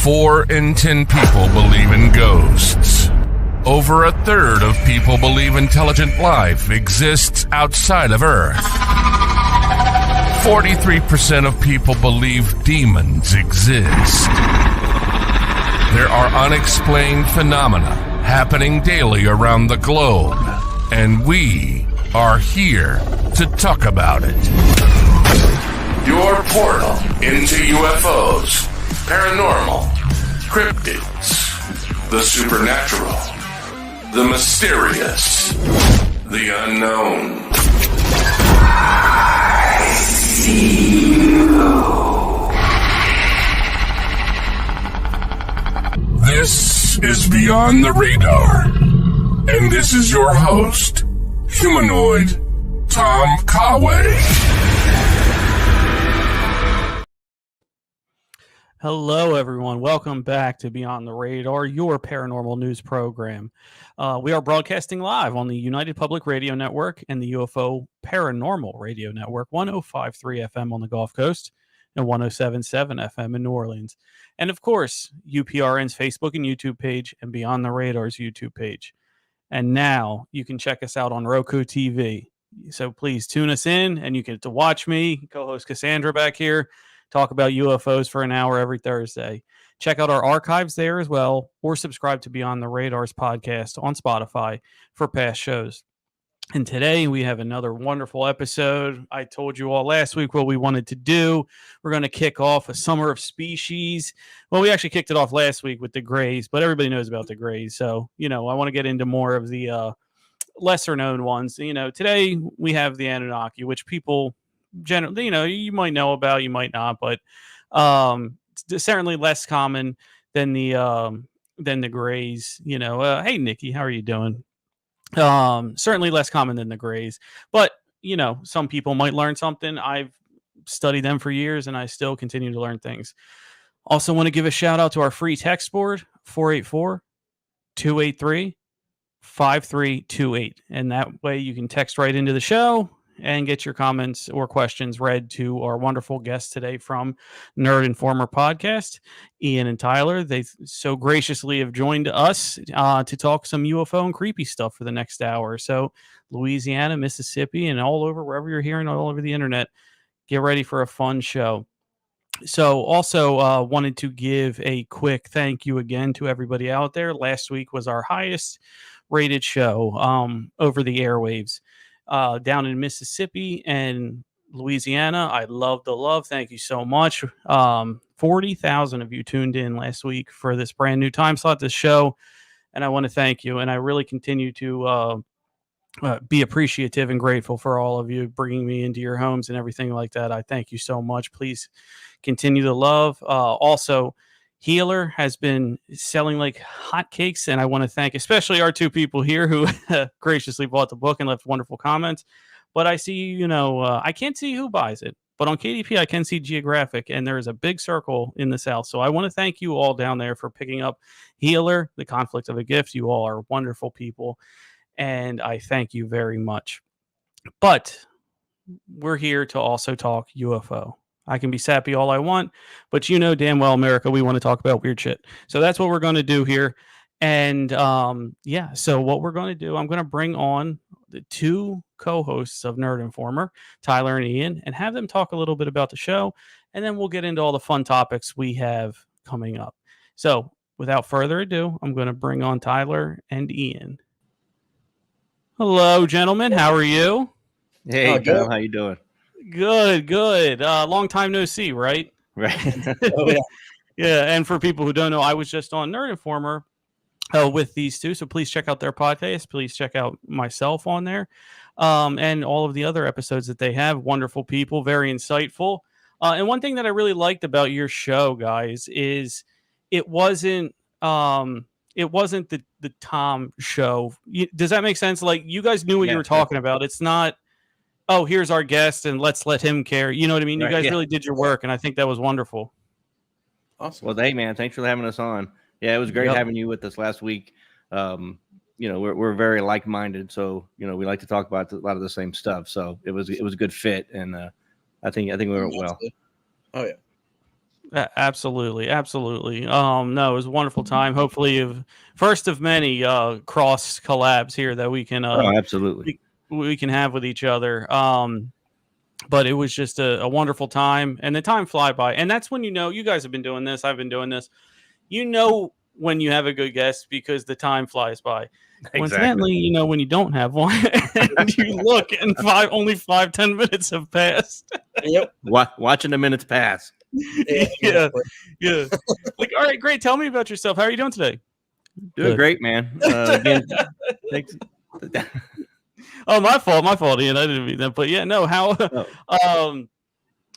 4 in 10 people believe in ghosts. Over a third of people believe intelligent life exists outside of Earth. 43% of people believe demons exist. There are unexplained phenomena happening daily around the globe, and we are here to talk about it. Your portal into UFOs, paranormal, cryptids, the supernatural, the mysterious, the unknown. I see you. This is Beyond the Radar, and this is your host, Humanoid Tom Conway. Hello, everyone. Welcome back to Beyond the Radar, your paranormal news program. We are broadcasting live on the United Public Radio Network and the UFO Paranormal Radio Network, 105.3 FM on the Gulf Coast and 107.7 FM in New Orleans. And, of course, UPRN's Facebook and YouTube page and Beyond the Radar's YouTube page. And now you can check us out on Roku TV. So please tune us in, and you get to watch me, co-host Cassandra back here, talk about UFOs for an hour every Thursday. Check out our archives there as well, or subscribe to Beyond the Radar's podcast on Spotify for past shows. And today we have another wonderful episode. I told you all last week what we wanted to do. We're going to kick off a Summer of Species. Well, we actually kicked it off last week with the Greys, but everybody knows about the Greys. So, I want to get into more of the lesser known ones. Today we have the Anunnaki, which people generally, you might know about, you might not, but it's certainly less common than the Greys. Hey Nikki, how are you doing? Certainly less common than the Greys, but some people might learn something. I've studied them for years, and I still continue to learn things. Also, want to give a shout out to our free text board, 484-283-5328, and that way you can text right into the show and get your comments or questions read to our wonderful guests today from Nerd Informer Podcast, Ian and Tyler. They so graciously have joined us to talk some UFO and creepy stuff for the next hour. So Louisiana, Mississippi, and all over, wherever you're hearing all over the internet, get ready for a fun show. So also wanted to give a quick thank you again to everybody out there. Last week was our highest rated show over the airwaves. Down in Mississippi and Louisiana. I love the love. Thank you so much. 40,000 of you tuned in last week for this brand new time slot, this show, and I want to thank you. And I really continue to be appreciative and grateful for all of you bringing me into your homes and everything like that. I thank you so much. Please continue to love. Also, Healer has been selling like hotcakes, and I want to thank especially our two people here who graciously bought the book and left wonderful comments. But I see, I can't see who buys it, but on KDP I can see Geographic, and there is a big circle in the South. So I want to thank you all down there for picking up Healer, The Conflict of a Gift. You all are wonderful people, and I thank you very much. But we're here to also talk UFO. I can be sappy all I want, but damn well, America, we want to talk about weird shit. So that's what we're going to do here. And so what we're going to do, I'm going to bring on the two co-hosts of Nerd Informer, Tyler and Ian, and have them talk a little bit about the show. And then we'll get into all the fun topics we have coming up. So without further ado, I'm going to bring on Tyler and Ian. Hello, gentlemen. How are you? Hey, Tom, how you doing? Good. Long time no see, right? Right. Oh, yeah. Yeah, and for people who don't know, I was just on Nerd Informer with these two, so please check out their podcast. Please check out myself on there, and all of the other episodes that they have. Wonderful people, very insightful. And one thing that I really liked about your show, guys, is it wasn't the Tom show. Does that make sense? Like, you guys knew what you were talking about. It's not, oh, here's our guest and let's let him care. You know what I mean? You guys really did your work, and I think that was wonderful. Awesome. Well, hey, man, thanks for having us on. Yeah, it was great having you with us last week. We're very like-minded, so we like to talk about a lot of the same stuff. So it was a good fit, and I think we went well. Oh yeah. Absolutely. No, it was a wonderful time. Hopefully, first of many cross collabs here that we can absolutely we can have with each other. But it was just a wonderful time, and the time fly by. And that's when you guys have been doing this. I've been doing this. When you have a good guest because the time flies by. Exactly. Coincidentally, when you don't have one, and you look and only 5-10 minutes have passed. Yep. Watching the minutes pass. Yeah. Like, all right, great. Tell me about yourself. How are you doing today? Doing great, man. Again, thanks. Oh, my fault, Ian. I didn't mean that. But yeah, no. How?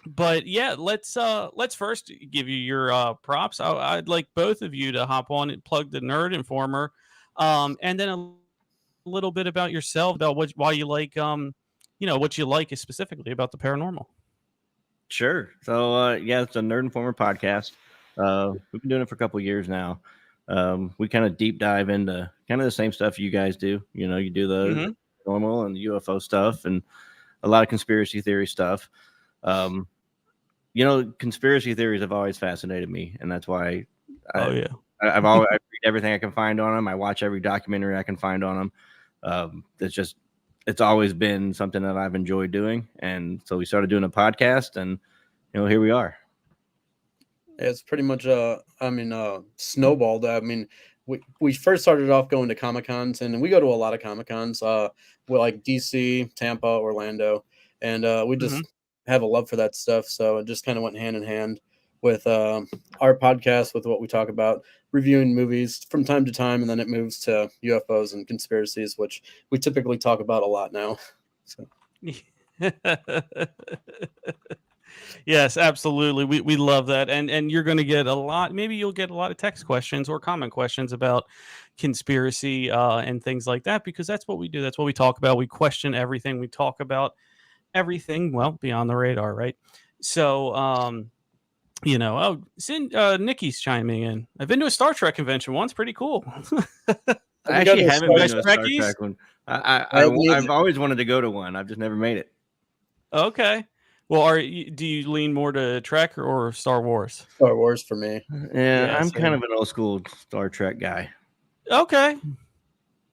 But yeah, let's first give you your props. I'd like both of you to hop on and plug the Nerd Informer, and then a little bit about yourself, about why you like what you like specifically about the paranormal. Sure. So it's a Nerd Informer podcast. We've been doing it for a couple of years now. We kind of deep dive into kind of the same stuff you guys do. You do the normal and the UFO stuff and a lot of conspiracy theory stuff. Conspiracy theories have always fascinated me, and that's why I read everything I can find on them. I watch every documentary I can find on them. It's always been something that I've enjoyed doing, and so we started doing a podcast, and here we are. It's pretty much snowballed. I mean, we first started off going to Comic-Cons, and we go to a lot of Comic-Cons. We're like DC, Tampa, Orlando, and we just have a love for that stuff. So it just kind of went hand in hand with our podcast, with what we talk about, reviewing movies from time to time, and then it moves to UFOs and conspiracies, which we typically talk about a lot now. So. Yes, absolutely. We love that. And you're going to get maybe you'll get a lot of text questions or comment questions about conspiracy and things like that, because that's what we do. That's what we talk about. We question everything. We talk about everything, beyond the radar, right? So, Nikki's chiming in. I've been to a Star Trek convention once. Pretty cool. I actually haven't been to a Star Trek one. I've always wanted to go to one. I've just never made it. Okay. Well, do you lean more to Trek or Star Wars? Star Wars for me. Yeah, I'm kind of an old school Star Trek guy. Okay.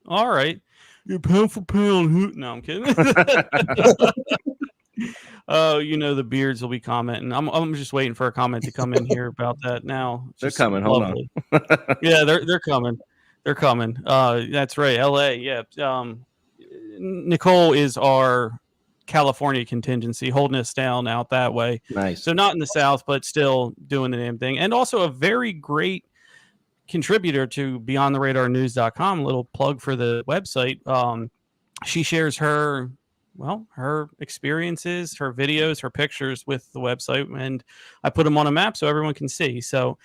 All right. You're pound for pound. No, I'm kidding. Oh, the beards will be commenting. I'm just waiting for a comment to come in here about that now. They're coming. Lovely. Hold on. Yeah, they're coming. They're coming. That's right. LA. Yeah. Nicole is our California contingency, holding us down out that way. Nice. So not in the South, but still doing the damn thing. And also a very great contributor to BeyondTheRadarNews.com. A little plug for the website. She shares her experiences, her videos, her pictures with the website, and I put them on a map so everyone can see. So,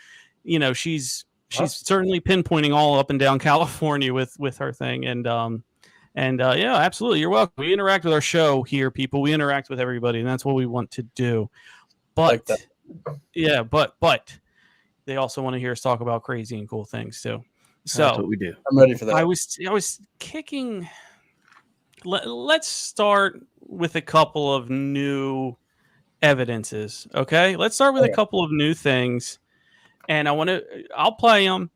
she's certainly pinpointing all up and down California with her thing. And yeah, absolutely. You're welcome. We interact with our show here, people. We interact with everybody, and that's what we want to do. But but they also want to hear us talk about crazy and cool things too. So that's what we do. I'm ready for that. I was kicking. Let's start with a couple of new evidences. Okay, let's start with a couple of new things, and I'll play them,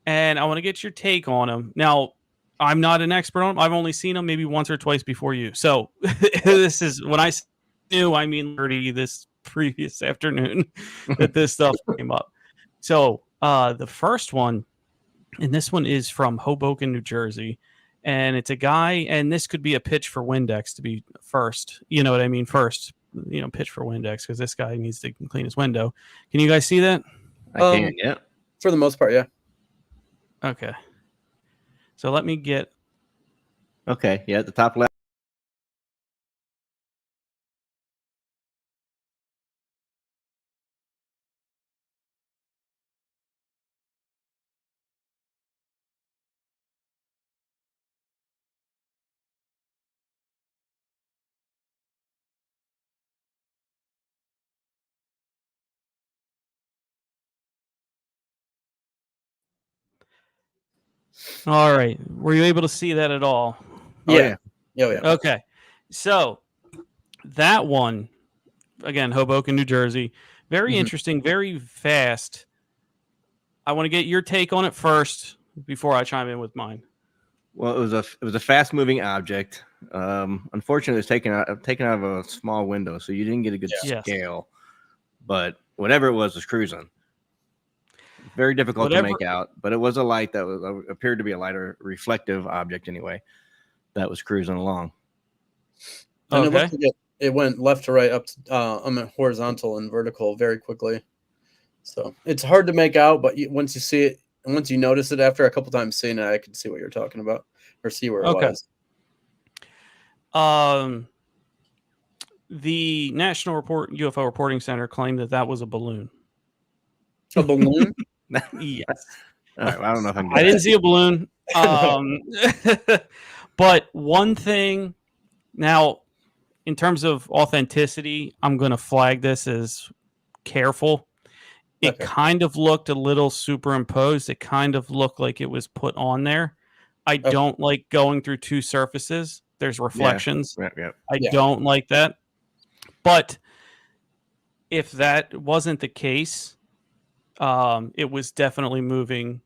and I want to get your take on them. Now, I'm not an expert on them. I've only seen them maybe once or twice before you. So this is when I knew, I mean, 30 this previous afternoon that this stuff came up. So the first one, and this one is from Hoboken, New Jersey, and it's a guy, and this could be a pitch for Windex to be first. You know what I mean? First, pitch for Windex, because this guy needs to clean his window. Can you guys see that? I can, yeah. For the most part, yeah. Okay. So let me get. Okay, yeah, at the top left. All right. Were you able to see that at all? Yeah. Okay. So that one, again, Hoboken, New Jersey. Very interesting, very fast. I want to get your take on it first before I chime in with mine. Well, it was a fast moving object. Unfortunately, it was taken out of a small window, so you didn't get a good scale. But whatever it was cruising. Very difficult to make out, but it was a light that appeared to be a lighter reflective object anyway. That was cruising along. And it went left to right, up to, horizontal and vertical very quickly. So it's hard to make out, but once you see it, and once you notice it after a couple times seeing it, I can see what you're talking about or see where it was. The National UFO Reporting Center claimed that was a balloon. A balloon? Yes. All right, well, I don't know if I didn't see a balloon. But one thing now, in terms of authenticity, I'm going to flag this as careful. It kind of looked a little superimposed. It kind of looked like it was put on there. I don't like going through two surfaces. There's reflections. I don't like that. But if that wasn't the case, it was definitely moving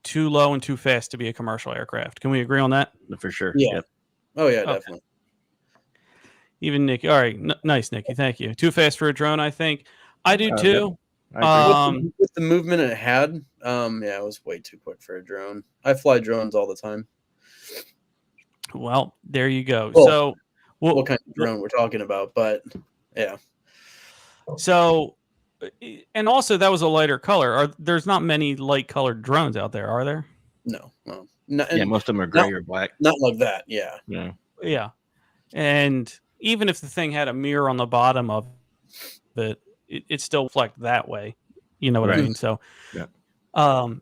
too low and too fast to be a commercial aircraft. Can we agree on that? For sure. Yeah. Yep. Oh, yeah, definitely. Even Nikki. All right. Nice, Nikki. Thank you. Too fast for a drone, I think. I do too. With the movement it had, it was way too quick for a drone. I fly drones all the time. Well, there you go. Well, so what kind of drone we're talking about, but yeah. So, and also that was a lighter color. There's not many light colored drones out there, are there? No. Well, most of them are gray or black. Not like that. Yeah. Yeah. And even if the thing had a mirror on the bottom of it, it still reflect that way. You know what I mean? So, and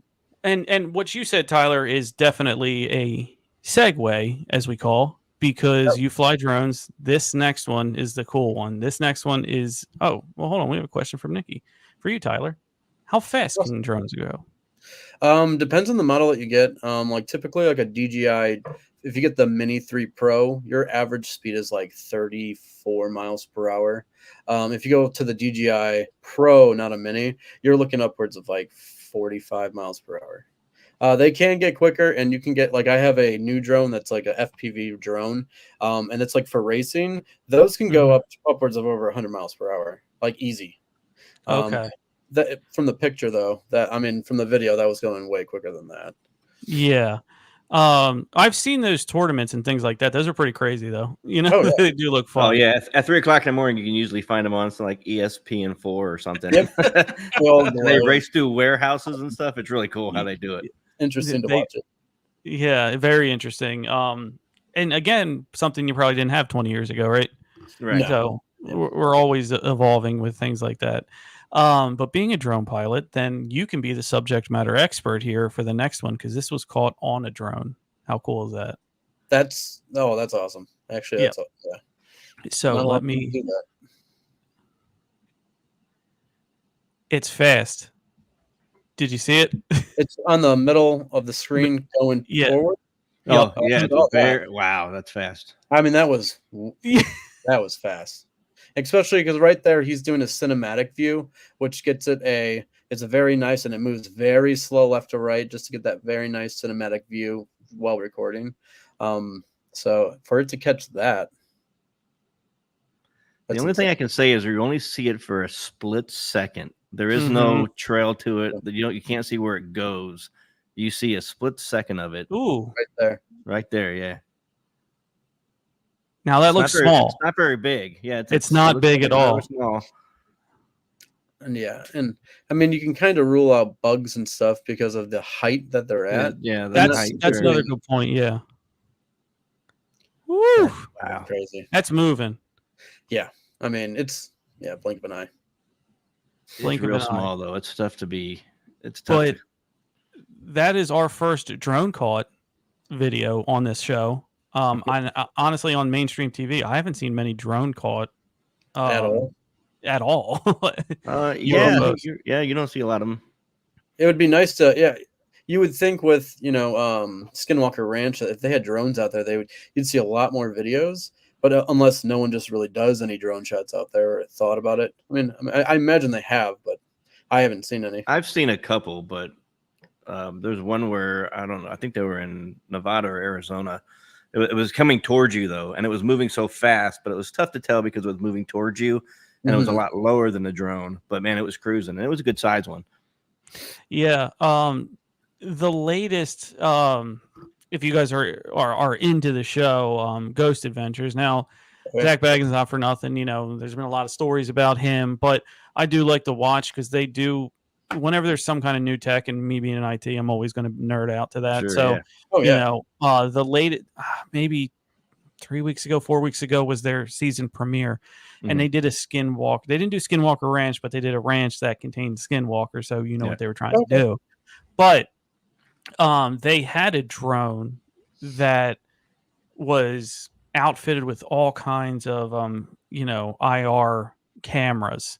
what you said, Tyler, is definitely a segue, as we call, because you fly drones. This next one is the cool one. This next one is, hold on. We have a question from Nikki for you, Tyler. How fast can drones go? Depends on the model that you get. Like typically like a DJI, if you get the Mini 3 Pro, your average speed is like 34 miles per hour. If you go to the DJI Pro, not a Mini, you're looking upwards of like 45 miles per hour. They can get quicker, and you can get, like, I have a new drone that's like a FPV drone, and it's like for racing. Those can go upwards of over 100 miles per hour, like easy. That from the picture though, from the video, that was going way quicker than that. Yeah. I've seen those tournaments and things like that. Those are pretty crazy though. You know, they do look fun. Oh yeah. At 3:00 in the morning, you can usually find them on some like ESPN4 or something. They race through warehouses and stuff. It's really cool how they do it. Interesting to watch it. Yeah, very interesting. And again, something you probably didn't have 20 years ago, right? Right. So we're always evolving with things like that. But being a drone pilot, then you can be the subject matter expert here for the next one, because this was caught on a drone. How cool is that? That's awesome. Actually, that's So let me do that. It's fast. Did you see it? It's on the middle of the screen going forward. Oh, yeah. Wow, that's fast. I mean, that was fast. Especially because right there he's doing a cinematic view, which gets it's a very nice, and it moves very slow left to right just to get that very nice cinematic view while recording. So for it to catch that, the only thing I can say is you only see it for a split second. There is no trail to it. You can't see where it goes. You see a split second of it. Ooh, right there. Yeah. Now that looks small. It's not very big. Yeah, it's not big at all. Small. And I mean, you can kind of rule out bugs and stuff because of the height that they're at. Yeah, that's another good point. Yeah. Woo! Wow, crazy. That's moving. Yeah, I mean, it's blink of an eye. It's real small though. It's tough to be. It's tough. But that is our first drone caught video on this show. Honestly, on mainstream TV, I haven't seen many drone caught at all. You don't see a lot of them. It would be nice to, you would think with Skinwalker Ranch that if they had drones out there, you'd see a lot more videos. But unless no one just really does any drone shots out there or thought about it. I imagine they have, but I haven't seen any. I've seen a couple, but there's one where I don't know. I think they were in Nevada or Arizona. It was coming towards you though, and it was moving so fast, but it was tough to tell because it was moving towards you, and it was a lot lower than the drone. But man, it was cruising, and it was a good size one. Yeah. The latest, if you guys are into the show, Ghost Adventures. Now, Zach Baggins, not for nothing. You know, there's been a lot of stories about him, but I do like to watch because they do. Whenever there's some kind of new tech, and me being in IT, I'm always going to nerd out to that. Sure, so, you know, the latest, maybe 4 weeks ago was their season premiere, and they did a skinwalk. They didn't do Skinwalker Ranch, but they did a ranch that contained Skinwalker. So you know what they were trying to do. But they had a drone that was outfitted with all kinds of IR cameras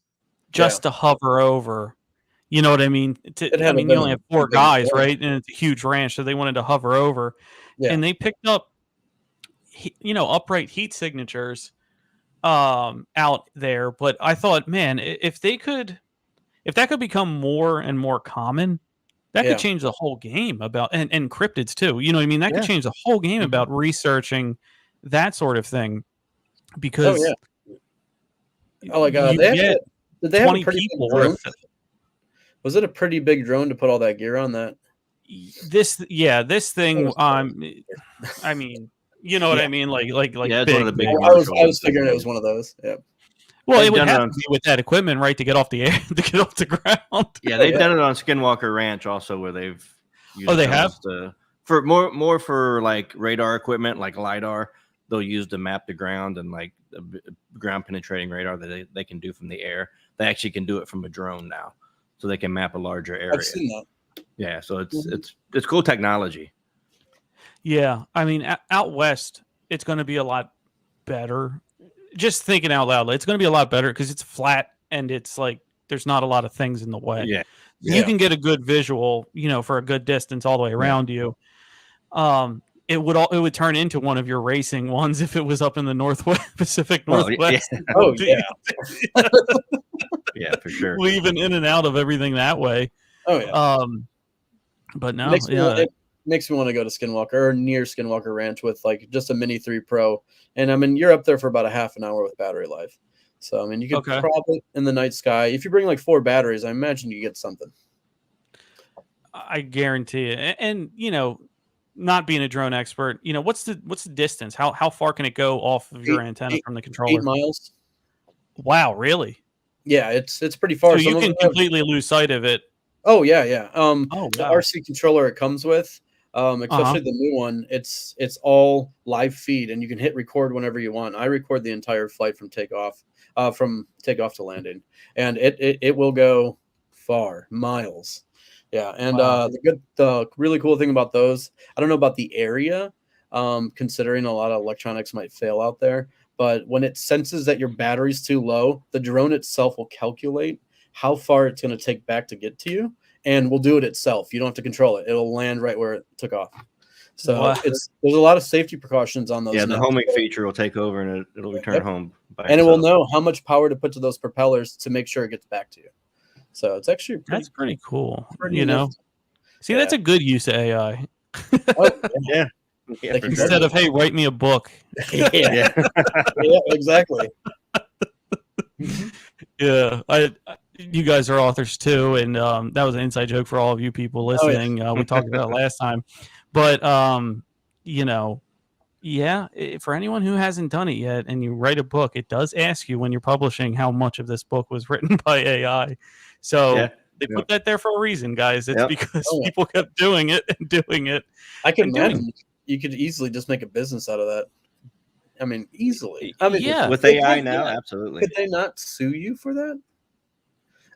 just to hover over. You know what I mean? You only have 4 guys, right? And it's a huge ranch, so they wanted to hover over. Yeah. And they picked up, upright heat signatures out there. But I thought, man, if that could become more and more common, that could change the whole game about, and cryptids too. You know what I mean? That could change the whole game about researching that sort of thing. Because did they have 20 people worth. Was it a pretty big drone to put all that gear on that? This thing. I mean, you know what I mean? Like it's one of the big. I was figuring it was one of those. Yeah. Well, it would have to be with that equipment, right, to get off the air, to get off the ground. Yeah, they've done it on Skinwalker Ranch also, where they've used they have for more for like radar equipment, like LiDAR. They'll use to map the ground and like ground penetrating radar that they can do from the air. They actually can do it from a drone now. So they can map a larger area. I've seen that. Yeah, so it's cool technology. Yeah, I mean, out west, it's going to be a lot better. Just thinking out loud, it's going to be a lot better because it's flat and it's like there's not a lot of things in the way. Yeah, you can get a good visual, for a good distance all the way around you. It would turn into one of your racing ones if it was up in the Pacific Northwest. Yeah, for sure. Weaving in and out of everything that way. Oh yeah. But no, it makes me want to go to Skinwalker or near Skinwalker Ranch with like just a Mini 3 Pro, and I mean you're up there for about a half an hour with battery life. So I mean you could probably in the night sky if you bring like 4 batteries, I imagine you get something. I guarantee it, and not being a drone expert, what's the distance? How far can it go off of your antenna from the controller? 8 miles. Wow, really? Yeah, it's pretty far. So you can completely lose sight of it. Oh yeah. The RC controller it comes with, especially the new one, it's all live feed, and you can hit record whenever you want. I record the entire flight from takeoff to landing, and it will go far, miles. Yeah, and the really cool thing about those, I don't know about the area, considering a lot of electronics might fail out there, but when it senses that your battery's too low, the drone itself will calculate how far it's going to take back to get to you, and will do it itself. You don't have to control it; it'll land right where it took off. So there's a lot of safety precautions on those. Yeah, the homing feature will take over, and it'll return home. And it will know how much power to put to those propellers to make sure it gets back to you. So it's actually pretty cool. See, that's a good use of AI. Yeah. Instead of hey, write me a book. Yeah, exactly. Yeah, you guys are authors too, and that was an inside joke for all of you people listening. We talked about it last time, but for anyone who hasn't done it yet, and you write a book, it does ask you when you're publishing how much of this book was written by AI. So they put that there for a reason, guys. It's because people kept doing it and doing it. I can imagine you could easily just make a business out of that. I mean, easily. I mean, with AI now, absolutely. Could they not sue you for that?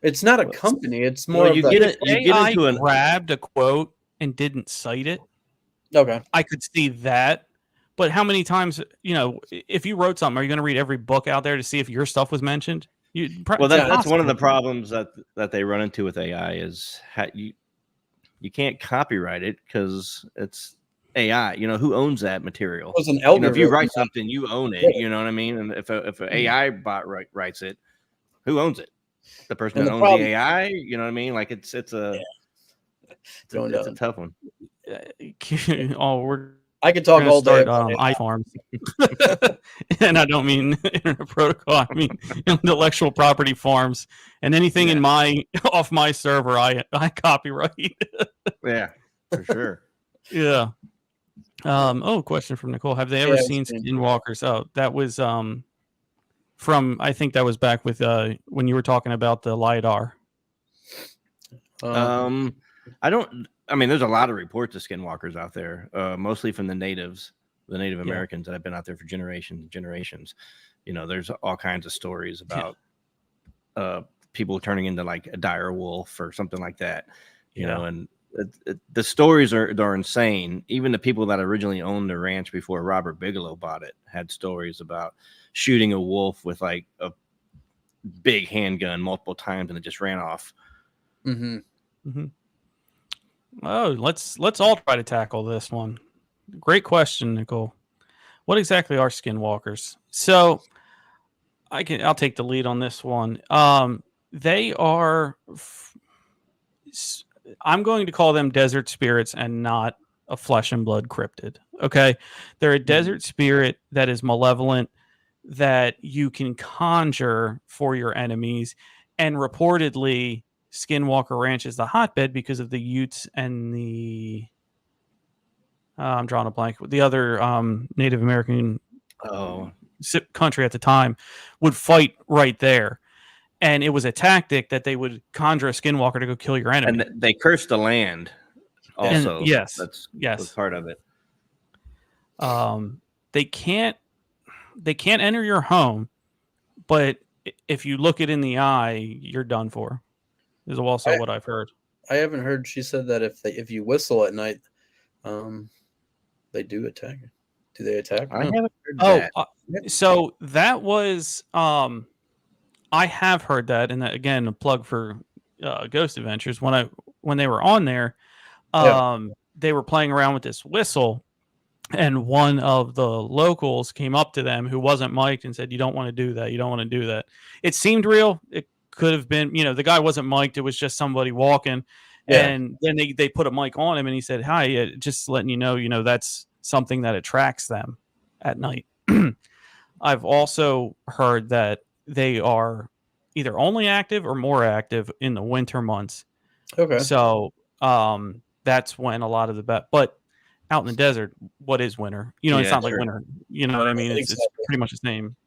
It's not a company. It's more AI grabbed a quote and didn't cite it. Okay. I could see that. But how many times, if you wrote something, are you going to read every book out there to see if your stuff was mentioned? That's one of the problems that they run into with AI is you can't copyright it because AI. Who owns that material? It was an algorithm. If you write something, you own it. You know what I mean? And if an AI bot writes it, who owns it? The person that owns the AI. You know what I mean? Like it's a tough one. I could talk all day about iFarms, and I don't mean internet protocol. I mean intellectual property farms, and anything in off my server, I copyright. Yeah, for sure. Yeah. Question from Nicole: have they ever seen skinwalkers? Oh, that was from, I think that was back with when you were talking about the LiDAR. I mean, there's a lot of reports of skinwalkers out there, mostly from the Native Americans that have been out there for generations and generations. There's all kinds of stories about people turning into like a dire wolf or something like that. You know, and the stories are insane. Even the people that originally owned the ranch before Robert Bigelow bought it had stories about shooting a wolf with like a big handgun multiple times and it just ran off. Mm-hmm. Mm-hmm. Oh, let's all try to tackle this one. Great question, Nicole. What exactly are skinwalkers? So I'll take the lead on this one. They are I'm going to call them desert spirits and not a flesh and blood cryptid. Okay. They're a desert spirit that is malevolent, that you can conjure for your enemies, and reportedly Skinwalker Ranch is the hotbed because of the Utes and the I'm drawing a blank. The other Native American country at the time would fight right there, and it was a tactic that they would conjure a skinwalker to go kill your enemy. And they cursed the land. Also, and yes, that's part of it. They can't enter your home, but if you look it in the eye, you're done for. Is also what I've heard. I haven't heard. She said that if you whistle at night, they do attack. Do they attack? I haven't heard that. So that was I have heard that, and that, again, a plug for Ghost Adventures. When they were on there, they were playing around with this whistle, and one of the locals came up to them who wasn't mic'd and said, "You don't want to do that. You don't want to do that." It seemed real. It could have been, the guy wasn't mic'd. It was just somebody walking. Yeah. And then they put a mic on him and he said, "Hi, just letting you know, that's something that attracts them at night." I've also heard that they are either only active or more active in the winter months. Okay. So that's when a lot of but out in the desert, what is winter? It's not like winter. You know what I mean? It's pretty much the same.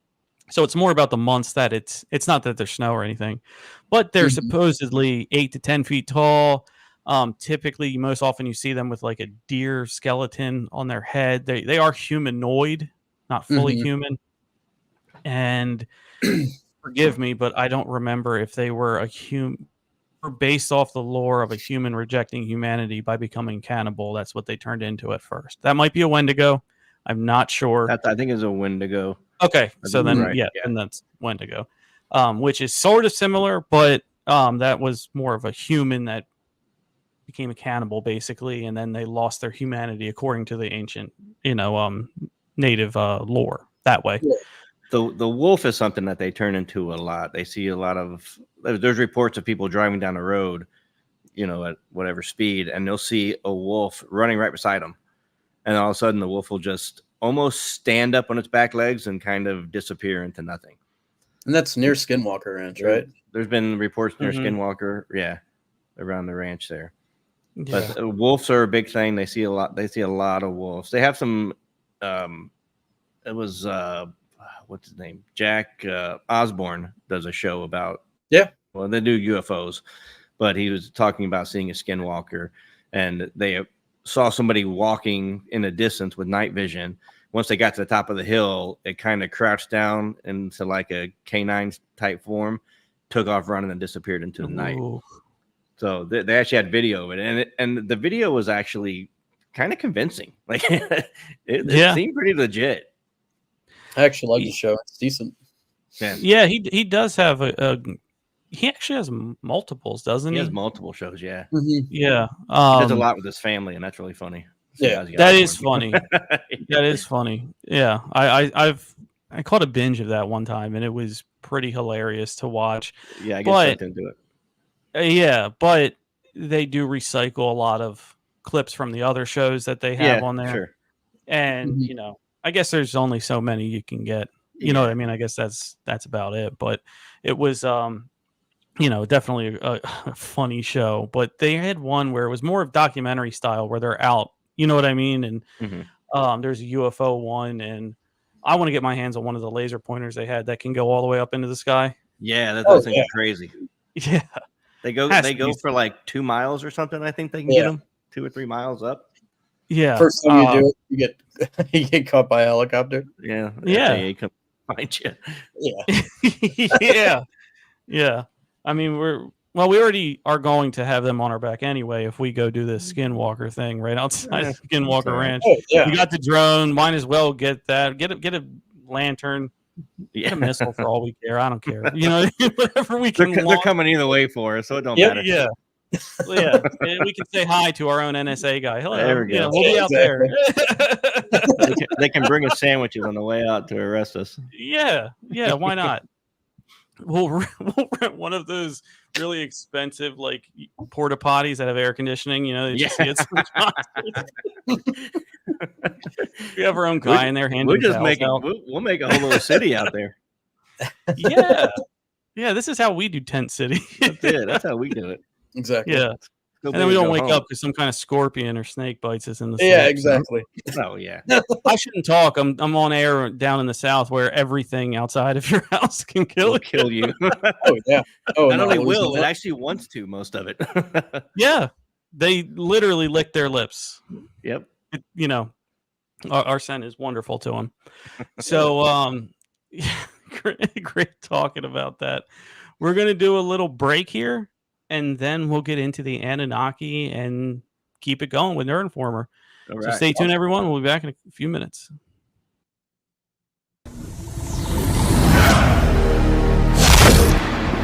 So it's more about the months that it's not that there's snow or anything, but they're supposedly 8 to 10 feet tall. Typically, most often you see them with like a deer skeleton on their head. They are humanoid, not fully human. And forgive me, but I don't remember if they were based off the lore of a human rejecting humanity by becoming cannibal. That's what they turned into at first. That might be a Wendigo. I'm not sure. I think it's a Wendigo. Okay, so then and that's Wendigo, which is sort of similar, but that was more of a human that became a cannibal, basically, and then they lost their humanity according to the ancient, native lore that way. Yeah. The wolf is something that they turn into a lot. They see a lot of. There's reports of people driving down the road, at whatever speed, and they'll see a wolf running right beside them, and all of a sudden the wolf will just almost stand up on its back legs and kind of disappear into nothing. And that's near Skinwalker Ranch, right? There's been reports near Skinwalker, around the ranch there. Yeah. But wolves are a big thing. They see a lot of wolves. They have some. It was what's his name? Jack Osborne does a show about. Yeah. Well, they do UFOs, but he was talking about seeing a skinwalker, and they saw somebody walking in the distance with night vision. Once they got to the top of the hill, it kind of crouched down into like a canine type form, took off running, and disappeared into the night. So they actually had video of it, and the video was actually kind of convincing. Like it seemed pretty legit. I actually like the show. It's decent. Yeah, he does have he actually has multiples, doesn't he? He has multiple shows, yeah. Yeah. He does a lot with his family, and that's really funny. Yeah, that is funny. That is funny. Yeah, I caught a binge of that one time, and it was pretty hilarious to watch. Yeah, I get sucked into it. Yeah, but they do recycle a lot of clips from the other shows that they have on there. Sure. And I guess there's only so many you can get. You know what I mean? I guess that's about it. But it was definitely a funny show. But they had one where it was more of documentary style, where they're out. You know what I mean? And there's a UFO one, and I want to get my hands on one of the laser pointers they had that can go all the way up into the sky. Yeah, that does seem crazy. Yeah, they go for like 2 miles or something. I think they can get them 2 or 3 miles up. Yeah. First time you do it, you get caught by a helicopter. Yeah. Yeah. FAA come find you. Yeah. Yeah. I mean, we already are going to have them on our back anyway if we go do this Skinwalker thing right outside of Skinwalker Ranch. Oh, yeah. We got the drone. Might as well get that. Get a lantern. Get a missile for all we care. I don't care. Whatever we can. They're coming either way for us, so it don't matter. Yeah. Yeah, we can say hi to our own NSA guy. Hello. There we go. We'll be out there. They can bring us sandwiches on the way out to arrest us. Yeah, why not? We'll rent one of those really expensive like porta potties that have air conditioning. That you see at we have our own guy in there handing. We'll make a whole little city out there. Yeah. This is how we do Tent City. That's it. That's how we do it. Exactly. Yeah. And then we don't wake up because some kind of scorpion or snake bites us in the Yeah, exactly. Oh yeah. I shouldn't talk. I'm on air down in the South where everything outside of your house can kill you. Oh yeah. Oh, not only will, it actually wants to, most of it. Yeah. They literally lick their lips. Yep. Our scent is wonderful to them. So great talking about that. We're gonna do a little break here. And then we'll get into the Anunnaki and keep it going with Nerd Informer. So stay tuned, everyone. We'll be back in a few minutes.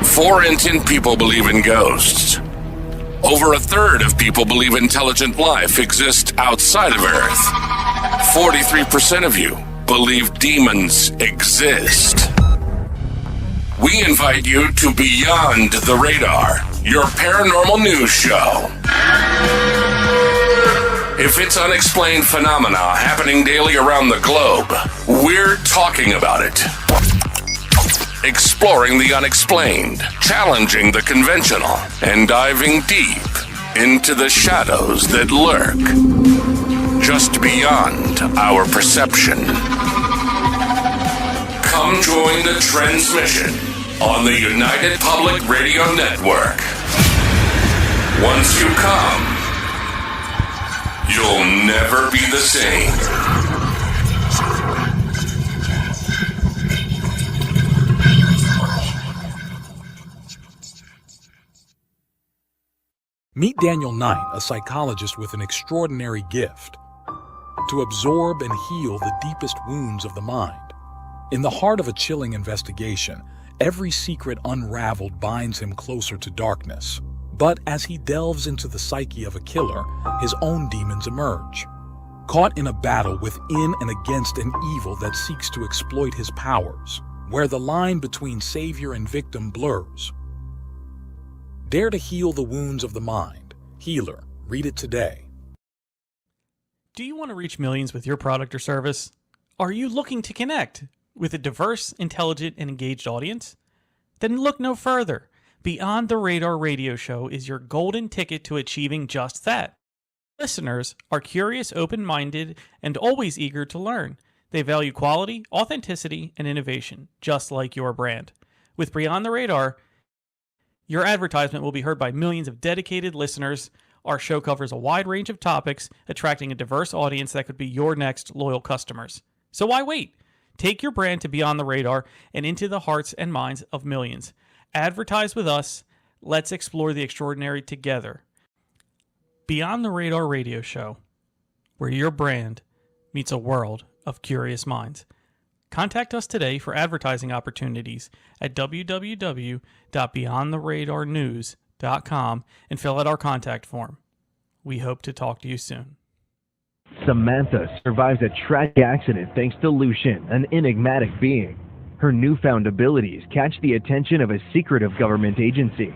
4 in 10 people believe in ghosts. Over a third of people believe intelligent life exists outside of Earth. 43% of you believe demons exist. We invite you to Beyond the Radar, your paranormal news show. If it's unexplained phenomena happening daily around the globe, we're talking about it. Exploring the unexplained, challenging the conventional, and diving deep into the shadows that lurk just beyond our perception. Come join the transmission on the United Public Radio Network. Once you come, you'll never be the same. Meet Daniel Knight, a psychologist with an extraordinary gift to absorb and heal the deepest wounds of the mind. In the heart of a chilling investigation, every secret unraveled binds him closer to darkness. But as he delves into the psyche of a killer, his own demons emerge. Caught in a battle within and against an evil that seeks to exploit his powers, where the line between savior and victim blurs. Dare to heal the wounds of the mind. Healer. Read it today. Do you want to reach millions with your product or service? Are you looking to connect with a diverse, intelligent, and engaged audience? Then look no further. Beyond the Radar Radio Show is your golden ticket to achieving just that. Listeners are curious, open-minded, and always eager to learn. They value quality, authenticity, and innovation, just like your brand. With Beyond the Radar, your advertisement will be heard by millions of dedicated listeners. Our show covers a wide range of topics, attracting a diverse audience that could be your next loyal customers. So why wait? Take your brand to Beyond the Radar and into the hearts and minds of millions. Advertise with us. Let's explore the extraordinary together. Beyond the Radar Radio Show, where your brand meets a world of curious minds. Contact us today for advertising opportunities at www.beyondtheradarnews.com and fill out our contact form. We hope to talk to you soon. Samantha survives a tragic accident thanks to Lucian, an enigmatic being. Her newfound abilities catch the attention of a secretive government agency.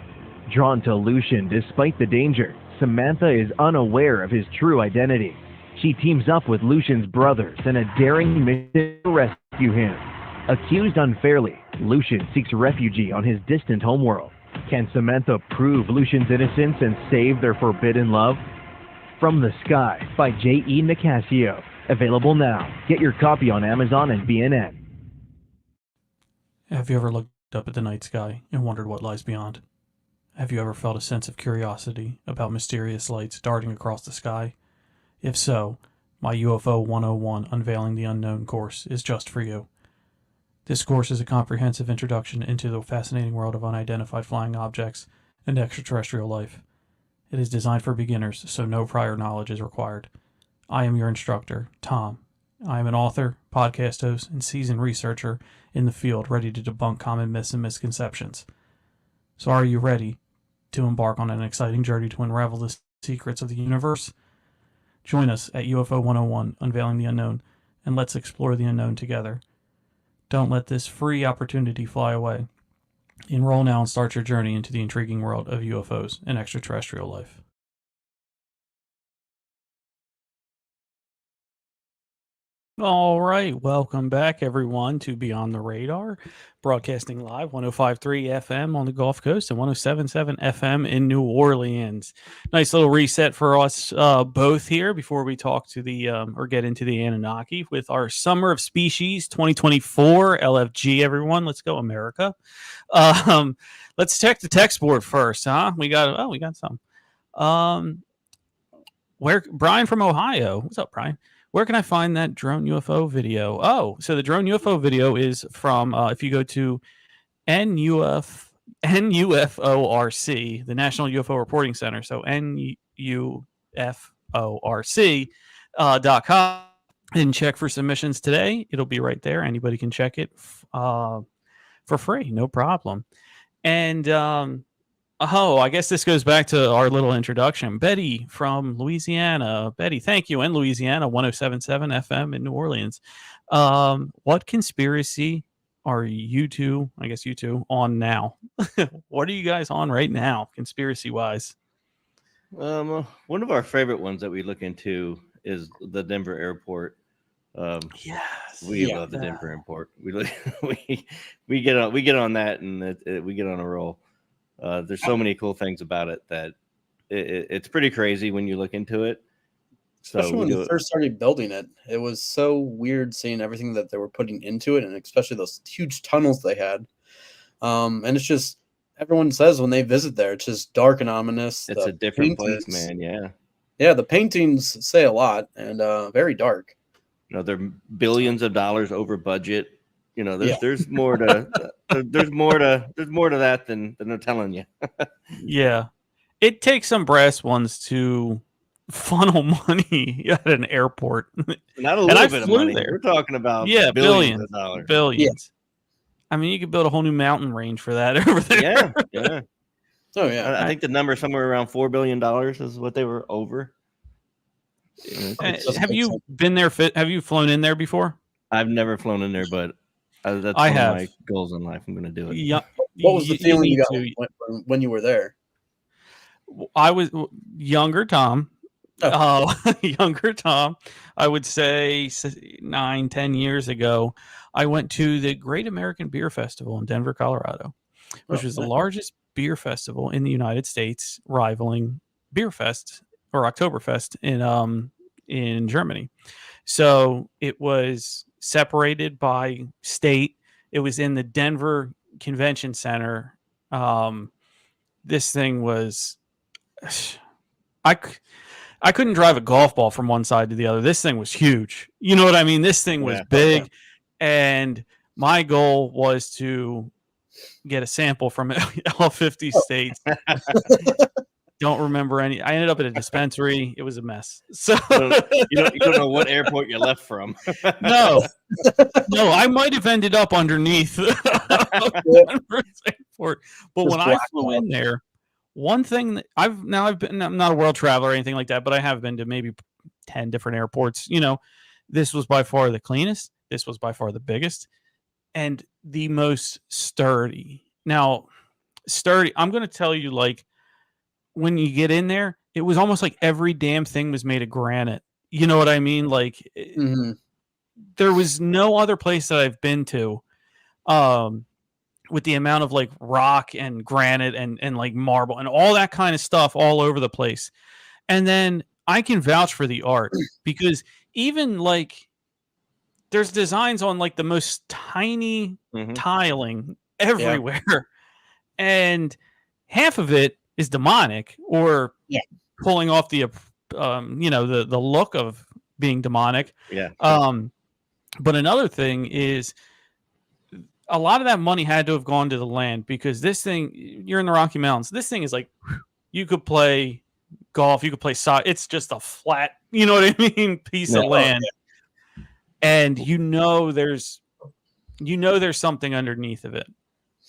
Drawn to Lucian despite the danger, Samantha is unaware of his true identity. She teams up with Lucian's brothers in a daring mission to rescue him. Accused unfairly, Lucian seeks refuge on his distant homeworld. Can Samantha prove Lucian's innocence and save their forbidden love? From the Sky by J.E. Nicasio. Available now. Get your copy on Amazon and BNN. Have you ever looked up at the night sky and wondered what lies beyond? Have you ever felt a sense of curiosity about mysterious lights darting across the sky? If so, my UFO 101 Unveiling the Unknown course is just for you. This course is a comprehensive introduction into the fascinating world of unidentified flying objects and extraterrestrial life. It is designed for beginners, so no prior knowledge is required. I am your instructor, Tom. I am an author, podcast host, and seasoned researcher in the field ready to debunk common myths and misconceptions. So are you ready to embark on an exciting journey to unravel the secrets of the universe? Join us at UFO 101 Unveiling the Unknown, and let's explore the unknown together. Don't let this free opportunity fly away. Enroll now and start your journey into the intriguing world of UFOs and extraterrestrial life. All right, welcome back everyone to Beyond the Radar, broadcasting live 105.3 FM on the Gulf Coast and 107.7 FM in New Orleans. Nice little reset for us both here before we talk to the or get into the Anunnaki with our Summer of Species 2024 LFG. Everyone, let's go America. Let's check the text board first, huh? We got some. Where Brian from Ohio? What's up, Brian? Where can I find that drone UFO video? Oh, so the drone UFO video is from, if you go to NUFORC, the National UFO Reporting Center, so NUFORC.com, and check for submissions today. It'll be right there. Anybody can check it for free, no problem. And I guess this goes back to our little introduction. Betty from Louisiana. Betty, thank you. In Louisiana, 107.7 FM in New Orleans. What conspiracy are you two, on now? What are you guys on right now, conspiracy-wise? One of our favorite ones that we look into is the Denver airport. Yes, we love the Denver airport. We get on that, and we get on a roll. There's so many cool things about it that it's pretty crazy when you look into it. Especially when they first started building it. It was so weird seeing everything that they were putting into it, and especially those huge tunnels they had. And it's just, everyone says when they visit there, it's just dark and ominous. It's a different place, man. Yeah. Yeah, the paintings say a lot, and very dark. They're billions of dollars over budget. There's more to there's more to that than they're telling you. Yeah, it takes some brass ones to funnel money at an airport. Not a little bit of money. We're talking about billions of dollars. Billions. Yeah. I mean, you could build a whole new mountain range for that over there. Yeah. Oh yeah. I think the number somewhere around $4 billion is what they were over. Have you been there? Have you flown in there before? I've never flown in there, but that's one of my goals in life. I'm going to do it. Yeah. What was the feeling you got when you were there? I was younger, Tom. Younger Tom. I would say 9-10 years ago, I went to the Great American Beer Festival in Denver, Colorado, which was the largest beer festival in the United States, rivaling Beer Fest or Oktoberfest in Germany. So it was separated by state. It was in the Denver Convention Center. This thing was, I couldn't drive a golf ball from one side to the other. This thing was huge. You know what I mean? This thing was big. And my goal was to get a sample from all 50 states. Don't remember any. I ended up at a dispensary. It was a mess. So you don't know what airport you left from. No, I might have ended up underneath airport. But when I flew in there, one thing that I'm not a world traveler or anything like that, but I have been to maybe 10 different airports. This was by far the cleanest. This was by far the biggest and the most sturdy. Now, sturdy, I'm going to tell you, like, when you get in there, it was almost like every damn thing was made of granite. You know what I mean? Like, there was no other place that I've been to with the amount of like rock and granite and like marble and all that kind of stuff all over the place. And then I can vouch for the art because even like there's designs on like the most tiny tiling everywhere. And half of it is demonic or pulling off the the look of being demonic. But another thing is a lot of that money had to have gone to the land because this thing, you're in the Rocky Mountains. This thing is like, you could play golf, you could play soccer. It's just a flat, you know what I mean, piece of land. And there's something underneath of it.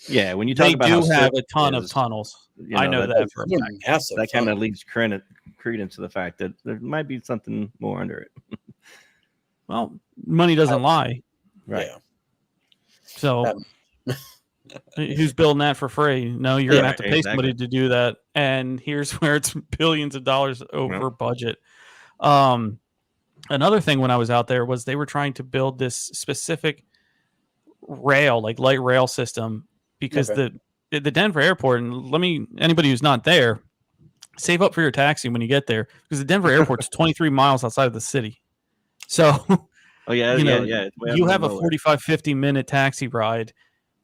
Yeah, when you talk about they do have a ton of tunnels. I know that for a fact. That kind of leads credence to the fact that there might be something more under it. Well, money doesn't lie. Right. Yeah. So who's building that for free? No, you're gonna have to pay somebody to do that. And here's where it's billions of dollars over budget. Another thing when I was out there was they were trying to build this specific rail, like light rail system, because the Denver airport, and anybody who's not there, save up for your taxi when you get there, because the Denver airport's 23 miles outside of the city. So you have a 45-50 minute taxi ride.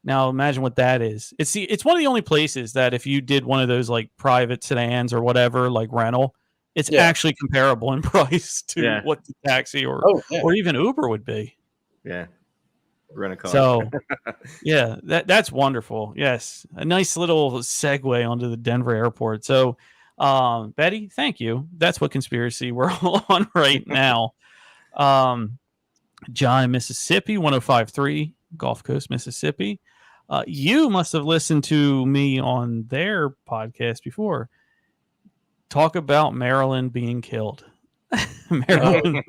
Now imagine what that is. It's one of the only places that if you did one of those like private sedans or whatever, like rental, it's actually comparable in price to what the taxi or even Uber would be. Yeah. Rent a car. So that's wonderful. Yes. A nice little segue onto the Denver airport. So Betty, thank you. That's what conspiracy we're all on right now. John in Mississippi, 105.3 Gulf Coast, Mississippi. You must have listened to me on their podcast before. Talk about Marilyn being killed. Marilyn.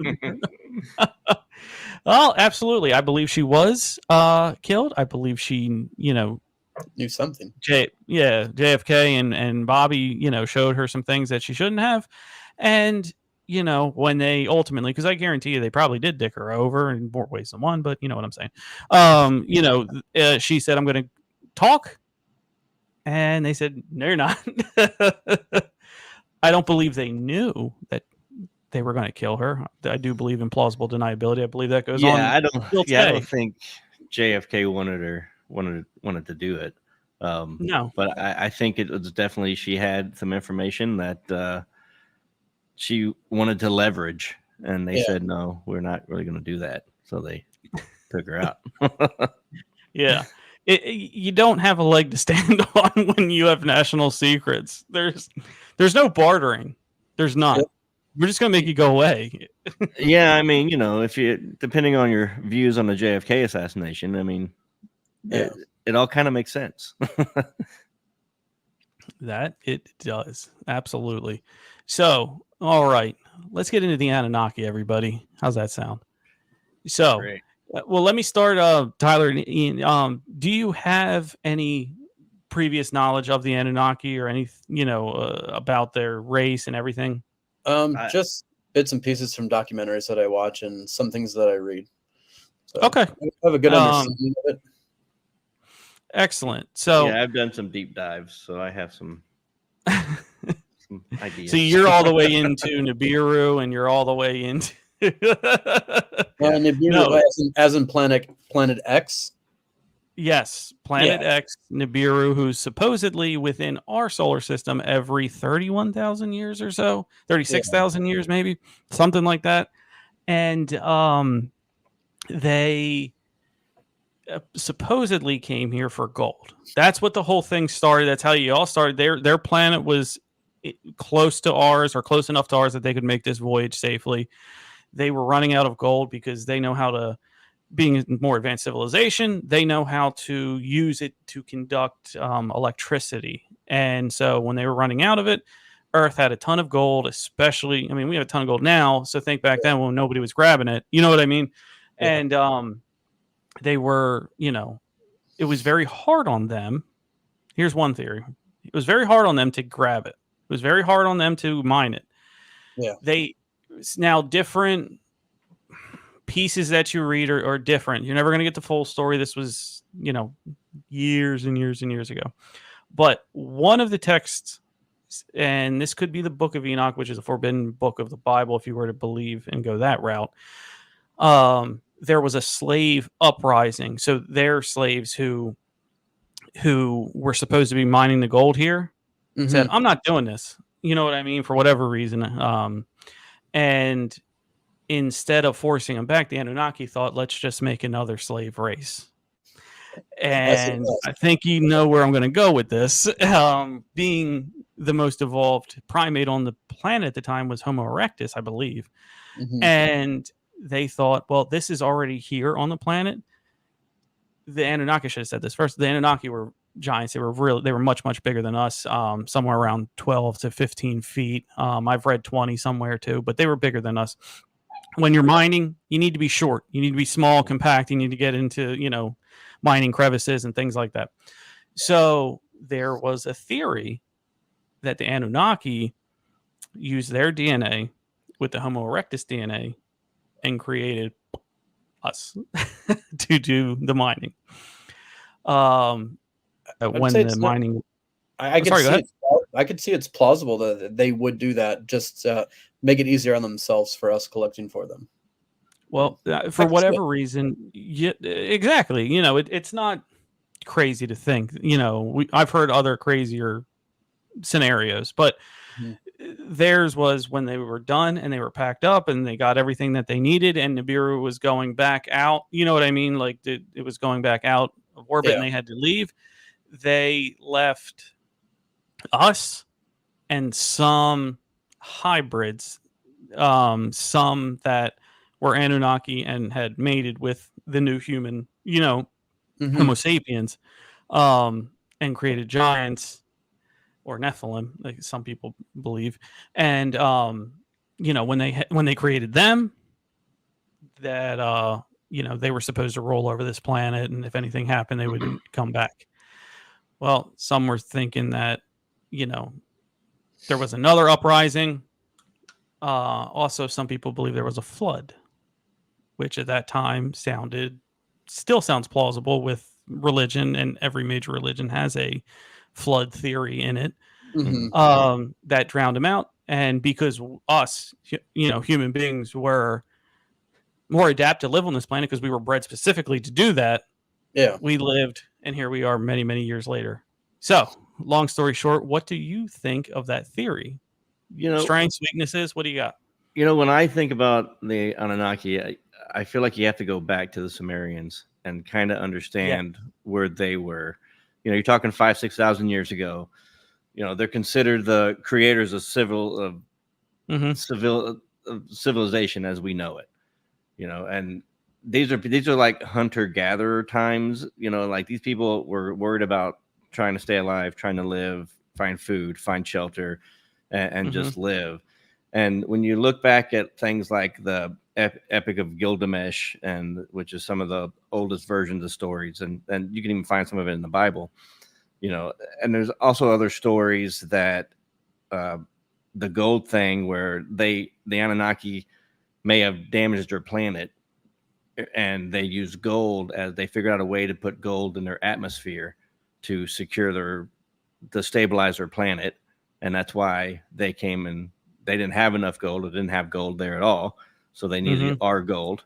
Well, absolutely. I believe she was killed. I believe she, knew something. JFK and Bobby, showed her some things that she shouldn't have. And when they ultimately, because I guarantee you they probably did dick her over in more ways than one, but you know what I'm saying. She said, I'm going to talk. And they said, no, you're not. I don't believe they knew that they were going to kill her. I do believe in plausible deniability. I believe that goes on. I don't think JFK wanted to do it. No, but I think it was definitely, she had some information that, she wanted to leverage, and they said, no, we're not really going to do that. So they took her out. You don't have a leg to stand on when you have national secrets. There's no bartering. There's not. Yep. We're just going to make you go away. I mean, if you, depending on your views on the JFK assassination, I mean, it all kind of makes sense. That it does. Absolutely. So, all right, let's get into the Anunnaki, everybody. How's that sound? So, well, let me start, Tyler. Do you have any previous knowledge of the Anunnaki or any, about their race and everything? Just bits and pieces from documentaries that I watch and some things that I read. So okay, I have a good understanding of it. Excellent. So I've done some deep dives, so I have some ideas. So you're all the way into Nibiru, and you're all the way into Nibiru as in planet X. Yes, Planet X, Nibiru, who's supposedly within our solar system every 31,000 years or so, 36,000 years maybe, something like that. And they supposedly came here for gold. That's what the whole thing started. That's how you all started. Their planet was close to ours, or close enough to ours that they could make this voyage safely. They were running out of gold because they know how to, being a more advanced civilization, they know how to use it to conduct electricity. And so when they were running out of it, Earth had a ton of gold, especially, I mean, we have a ton of gold now, so think back then when nobody was grabbing it, you know what I mean? Yeah. And they were, it was very hard on them. Here's one theory. It was very hard on them to grab it. It was very hard on them to mine it. Yeah. Now different pieces that you read are different. You're never going to get the full story. This was, years and years and years ago. But one of the texts, and this could be the Book of Enoch, which is a forbidden book of the Bible, if you were to believe and go that route. There was a slave uprising. So they're slaves who were supposed to be mining the gold here, said, I'm not doing this. You know what I mean? For whatever reason. And instead of forcing them back, the Anunnaki thought, let's just make another slave race. And I think you know where I'm going to go with this. Being the most evolved primate on the planet at the time was Homo erectus, I believe. And they thought, well, this is already here on the planet. The Anunnaki should have said this first. The Anunnaki were giants. They were much, much bigger than us, somewhere around 12 to 15 feet. I've read 20 somewhere too, but they were bigger than us. When you're mining, you need to be short. You need to be small, compact. You need to get into, mining crevices and things like that. So there was a theory that the Anunnaki used their DNA with the Homo erectus DNA and created us to do the mining. When the mining, I could see it's plausible that they would do that, just make it easier on themselves for us collecting for them. Well, for whatever reason, exactly. It's not crazy to think. I've heard other crazier scenarios, but theirs was when they were done and they were packed up and they got everything that they needed, and Nibiru was going back out. You know what I mean? Like it was going back out of orbit, and they had to leave. They left us and some hybrids, some that were Anunnaki and had mated with the new human, Homo sapiens, and created giants or Nephilim, like some people believe. And when they created them, that they were supposed to roll over this planet, and if anything happened, they would come back. Well, some were thinking that there was another uprising. Also, some people believe there was a flood, which at that time still sounds plausible with religion, and every major religion has a flood theory in it. That drowned them out. And because us, human beings were more adapted to live on this planet because we were bred specifically to do that. Yeah. We lived, and here we are many, many years later. So, long story short, what do you think of that theory? Strengths, weaknesses, what do you got? When I think about the Anunnaki, I feel like you have to go back to the Sumerians and kind of understand where they were. You're talking 5,000-6,000 years ago. They're considered the creators of civilization as we know it. And these are like hunter-gatherer times. Like these people were worried about trying to stay alive, trying to live, find food, find shelter, and just live. And when you look back at things like the Epic of Gilgamesh, which is some of the oldest versions of stories, and you can even find some of it in the Bible, and there's also other stories that the gold thing where the Anunnaki may have damaged their planet, and they used gold as they figured out a way to put gold in their atmosphere to secure to stabilize their planet. And that's why they came and they didn't have enough gold. It didn't have gold there at all. So they needed our gold.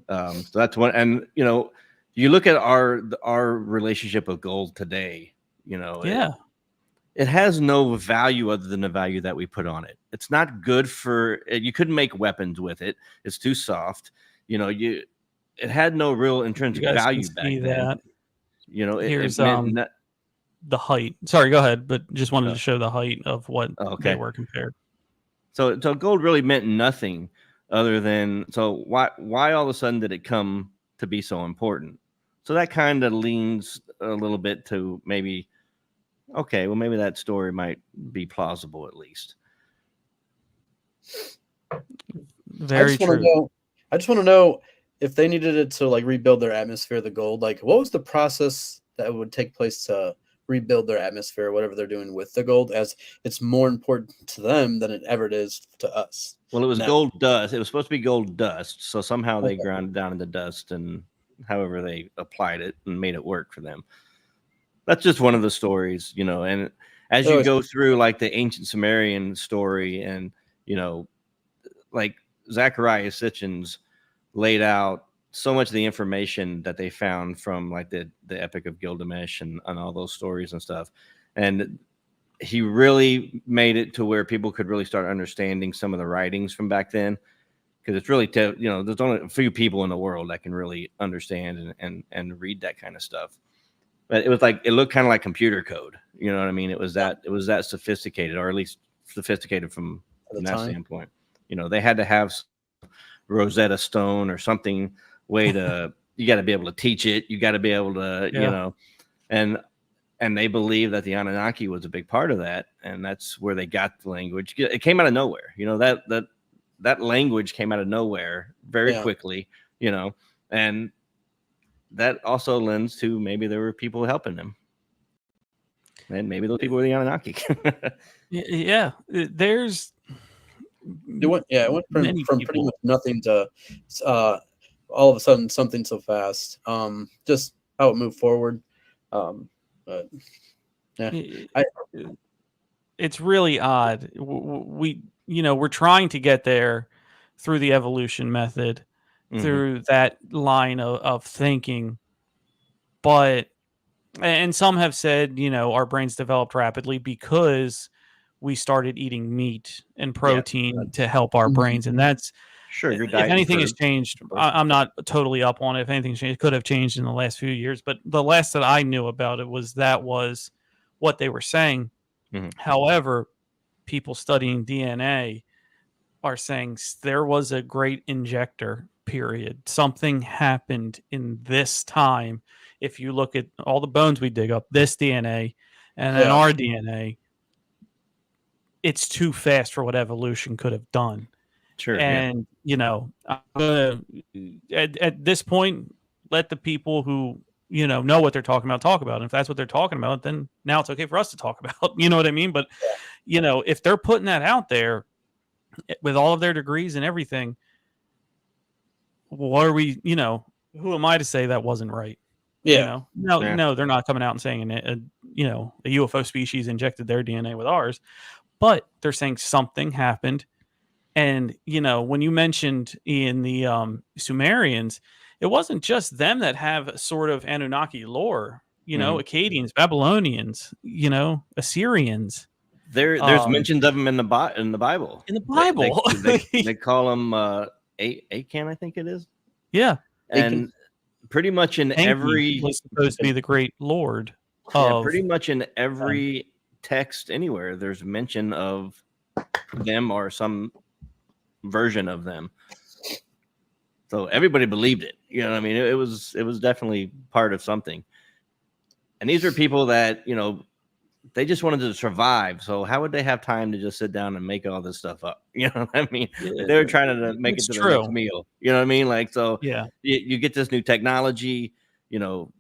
So that's one. And, you look at our relationship with gold today, it has no value other than the value that we put on it. It's not good you couldn't make weapons with it. It's too soft. It had no real intrinsic value back then. Here's the height. Sorry, go ahead. But just wanted to show the height of what they were compared. So gold really meant nothing other than, so why all of a sudden did it come to be so important? So that kind of leans a little bit to maybe okay, well, maybe that story might be plausible at least. Very true. I just want to know if they needed it to like rebuild their atmosphere, the gold. Like, what was the process that would take place to rebuild their atmosphere, whatever they're doing with the gold, as it's more important to them than it ever is to us? Well, it was now. gold dust. It was supposed to be gold dust. So somehow they Okay. ground it down into dust, and however they applied it and made it work for them. That's just one of the stories, you know. And as you go through like the ancient Sumerian story, and you know, like Zechariah Sitchin's laid out so much of the information that they found from like the Epic of Gilgamesh and all those stories and stuff. And he really made it to where people could really start understanding some of the writings from back then, because it's really you know, there's only a few people in the world that can really understand and read that kind of stuff. But it was like, it looked kind of like computer code, you know what I mean? It was that sophisticated, or at least sophisticated from that standpoint. You know, they had to have Rosetta Stone or something way to you got to be able to teach it, you got to be able to you know, and they believe that the Anunnaki was a big part of that, and that's where they got the language. It came out of nowhere, you know, that language came out of nowhere very quickly, you know, and that also lends to maybe there were people helping them, and maybe those people were the Anunnaki. Yeah, there's it went from pretty much nothing to all of a sudden something so fast. Just how it moved forward. But yeah, it's really odd. We, you know, we're trying to get there through the evolution method, through that line of thinking, and some have said, you know, our brains developed rapidly because we started eating meat and protein to help our brains, and that's sure. If anything has changed, I'm not totally up on it. If anything's changed, it could have changed in the last few years, but the last that I knew about it was what they were saying. However, people studying DNA are saying there was a great injector period. Something happened in this time. If you look at all the bones we dig up, this DNA and then our DNA, it's too fast for what evolution could have done. Sure. And you know, I'm gonna at this point let the people who, you know what they're talking about talk about it. And if that's what they're talking about, then now it's okay for us to talk about. You know what I mean? But you know, if they're putting that out there with all of their degrees and everything, what are we? You know, who am I to say that wasn't right? Yeah. You know? No, they're not coming out and saying a UFO species injected their DNA with ours, but they're saying something happened. And, you know, when you mentioned in the Sumerians, it wasn't just them that have sort of Anunnaki lore, you know, Akkadians, Babylonians, you know, Assyrians. There's mentions of them in the Bible. In the Bible. They call them Akan, I think it is. Yeah. And pretty much in every... was supposed to be the great lord. Pretty much in every text anywhere, there's mention of them or some version of them, so everybody believed it. You know what I mean? It was definitely part of something. And these are people that, you know, they just wanted to survive. So how would they have time to just sit down and make all this stuff up? You know what I mean? They were trying to make it to the next meal. You know what I mean? Like, so you get this new technology. You know,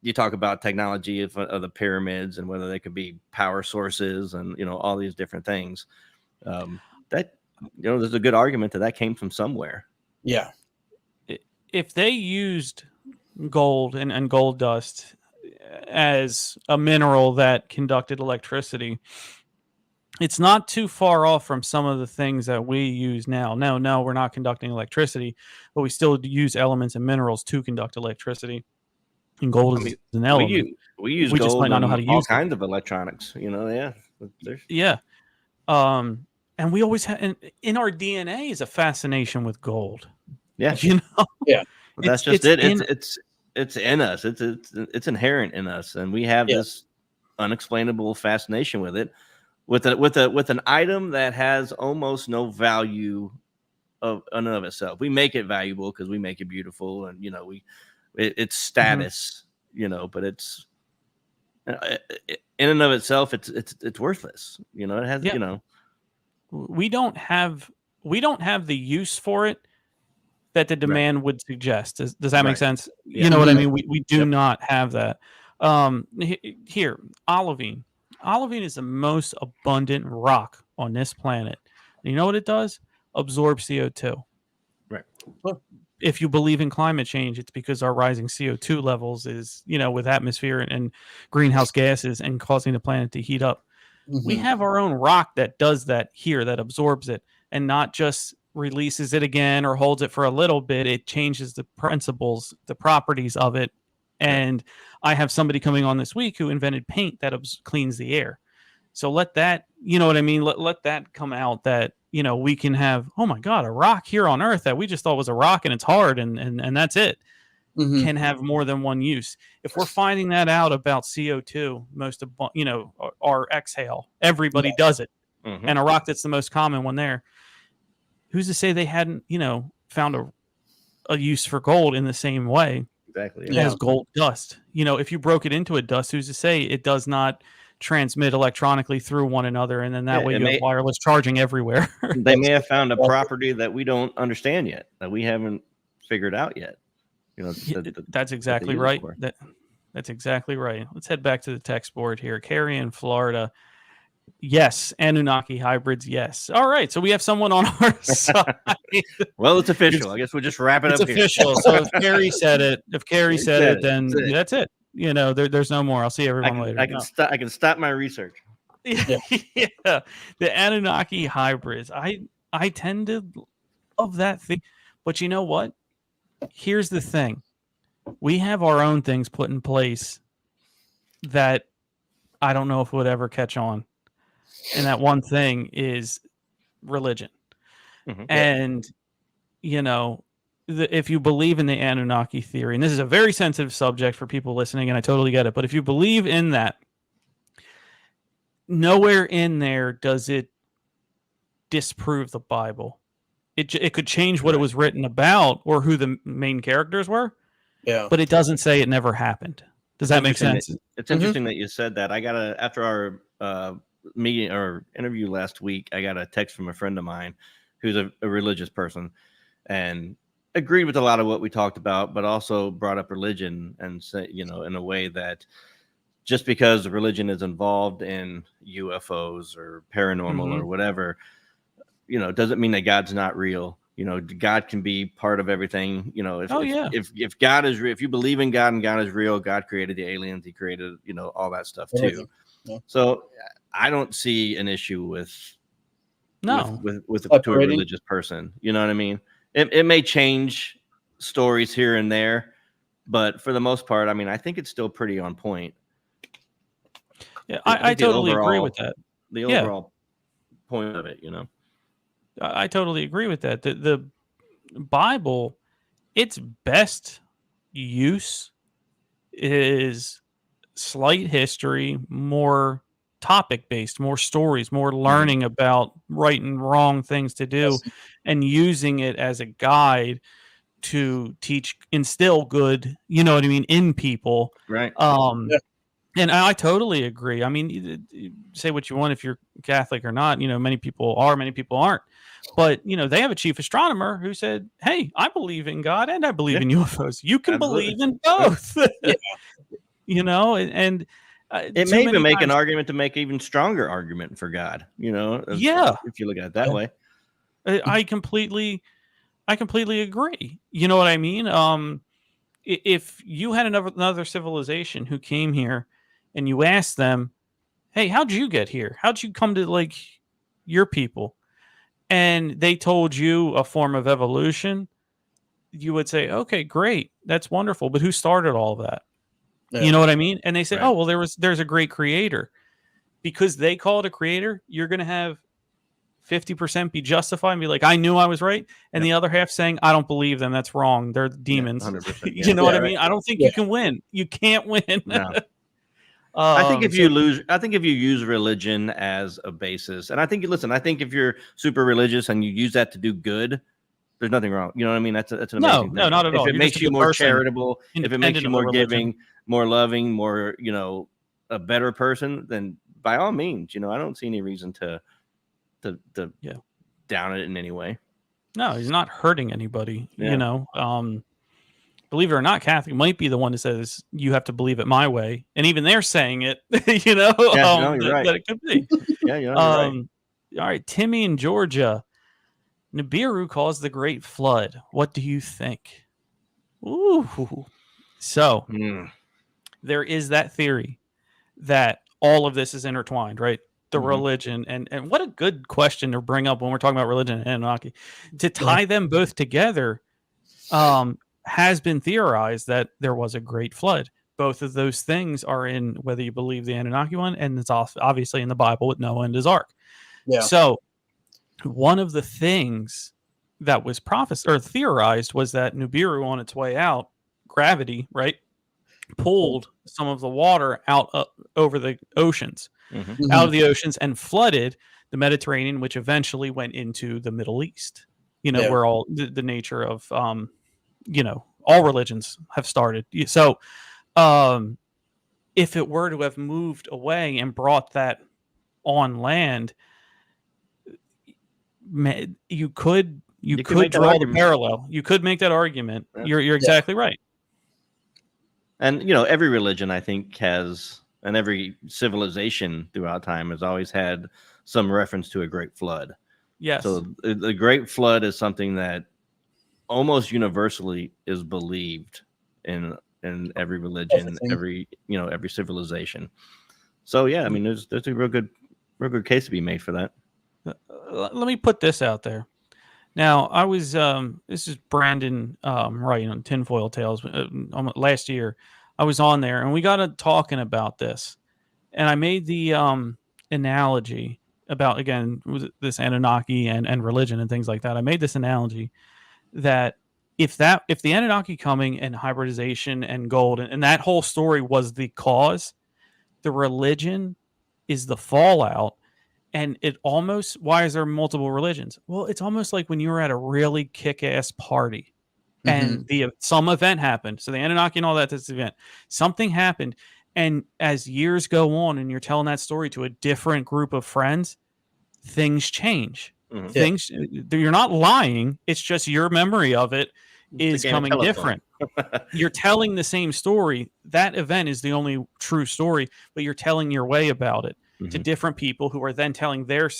you talk about technology of the pyramids and whether they could be power sources and, you know, all these different things. That, you know, there's a good argument that came from somewhere. Yeah. If they used gold and gold dust as a mineral that conducted electricity, it's not too far off from some of the things that we use now. No, we're not conducting electricity, but we still use elements and minerals to conduct electricity. And gold is an element. We use we gold just might not know how to use all kinds of electronics. You know, and we always have in our DNA is a fascination with gold. Yeah, you know. Yeah, but that's just it. It's in us. It's inherent in us, and we have this unexplainable fascination with it. With an item that has almost no value of itself. We make it valuable because we make it beautiful, and you know, it's status. You know, but it's in and of itself, it's worthless. You know, it has, you know, we don't have the use for it that the demand would suggest. Does that make sense? Yeah. You know what I mean? We do not have that. Here, olivine. Olivine is the most abundant rock on this planet. You know what it does? Absorb CO2. Right. If you believe in climate change, it's because our rising CO2 levels is, you know, with atmosphere and greenhouse gases and causing the planet to heat up. Mm-hmm. We have our own rock that does that here, that absorbs it and not just releases it again or holds it for a little bit. It changes the principles, the properties of it. And I have somebody coming on this week who invented paint that cleans the air. So let that, you know what I mean? Let that come out, that, you know, we can have, oh my God, a rock here on Earth that we just thought was a rock and it's hard and that's it. Mm-hmm. Can have more than one use. If we're finding that out about CO2, most of, you know, our exhale, everybody does it. Mm-hmm. And a rock that's the most common one there. Who's to say they hadn't, you know, found a use for gold in the same way? Exactly. As gold dust. You know, if you broke it into a dust, who's to say it does not transmit electronically through one another, and then that way you have wireless charging everywhere. They may have found a property that we don't understand yet, that we haven't figured out yet. You know, that's exactly right. That's exactly right. Let's head back to the text board here. Carrie in Florida. Yes. Anunnaki hybrids. Yes. All right. So we have someone on our side. Well, it's official. I guess we'll just wrap it up. It's official. So if Carrie said it, then that's it. You know, there's no more. I'll see everyone later. I can stop my research. Yeah. The Anunnaki hybrids. I tend to love that thing. But you know what? Here's the thing. We have our own things put in place that I don't know if it would ever catch on. And that one thing is religion. Mm-hmm. And, you know, if you believe in the Anunnaki theory, and this is a very sensitive subject for people listening, and I totally get it, but if you believe in that, nowhere in there does it disprove the Bible. It could change what it was written about or who the main characters were. Yeah. But it doesn't say it never happened. Does that make sense? It's interesting that you said that. I got after our meeting or interview last week, I got a text from a friend of mine who's a religious person and agreed with a lot of what we talked about, but also brought up religion and said, you know, in a way that just because religion is involved in UFOs or paranormal or whatever, you know, doesn't mean that God's not real. You know, God can be part of everything. You know, if God is real, if you believe in God and God is real, God created the aliens, he created, you know, all that stuff too. Yeah. So I don't see an issue with to a religious person. You know what I mean? It may change stories here and there, but for the most part, I mean, I think it's still pretty on point. Yeah, I totally agree with that. The overall point of it, you know. I totally agree with that. The Bible, its best use is slight history, more topic-based, more stories, more learning about right and wrong things to do, and using it as a guide to instill good, you know what I mean, in people. Right. And I totally agree. I mean, say what you want if you're Catholic or not. You know, many people are, many people aren't. But, you know, they have a chief astronomer who said, hey, I believe in God and I believe in UFOs. You can believe in both. You know, and it may even make an argument to make even stronger argument for God, you know, if you look at it that way. I completely agree. You know what I mean? If you had another civilization who came here and you asked them, hey, how'd you get here? How'd you come to like your people? And they told you a form of evolution, you would say, okay, great. That's wonderful. But who started all of that? Yeah. You know what I mean? And they say, oh, well, there's a great creator. Because they call it a creator, you're going to have 50% be justified and be like, I knew I was right. And the other half saying, I don't believe them. That's wrong. They're demons. 100%, you know what I mean? I don't think you can win. You can't win. No. I think if you use religion as a basis, and I think if you're super religious and you use that to do good, there's nothing wrong. You know what I mean? That's an amazing thing. No, not at all. If it makes you more charitable, if it makes you more giving, more loving, more, you know, a better person, then by all means, I don't see any reason to down it in any way. No, he's not hurting anybody. Believe it or not, Catholic might be the one that says you have to believe it my way, and even they're saying it. You're right. That it could be. You're right. All right, Timmy in Georgia. Nibiru caused the Great Flood. What do you think? Ooh. So there is that theory that all of this is intertwined, right? The religion and what a good question to bring up when we're talking about religion and Anunnaki. To tie them both together has been theorized that there was a Great Flood. Both of those things are in whether you believe the Anunnaki one, and it's obviously in the Bible with Noah and his ark. Yeah. So one of the things that was prophesied or theorized was that Nibiru on its way out, gravity, right, pulled some of the water out over the oceans, out of the oceans, and flooded the Mediterranean, which eventually went into the Middle East. Where all the nature of all religions have started. So if it were to have moved away and brought that on land, you could draw the parallel. You could make that argument. Yeah. You're exactly right. And every religion, I think, has, and every civilization throughout time has always had some reference to a great flood. Yes. So the Great Flood is something that almost universally is believed in every religion, every civilization. So yeah, I mean, there's a real good case to be made for that. Let me put this out there. Now, I was this is Brandon Wright on Tinfoil Tales last year. I was on there and we got to talking about this, and I made the analogy about, again, this Anunnaki and religion and things like that. I made this analogy that if the Anunnaki coming and hybridization and gold and that whole story was the cause, the religion is the fallout. And it almost, why is there multiple religions? Well, it's almost like when you were at a really kick-ass party and some event happened. So the Anunnaki and all that, this event, something happened. And as years go on and you're telling that story to a different group of friends, things change. Things, you're not lying. It's just your memory of it is coming different. You're telling the same story. That event is the only true story, but you're telling your way about it to different people who are then telling their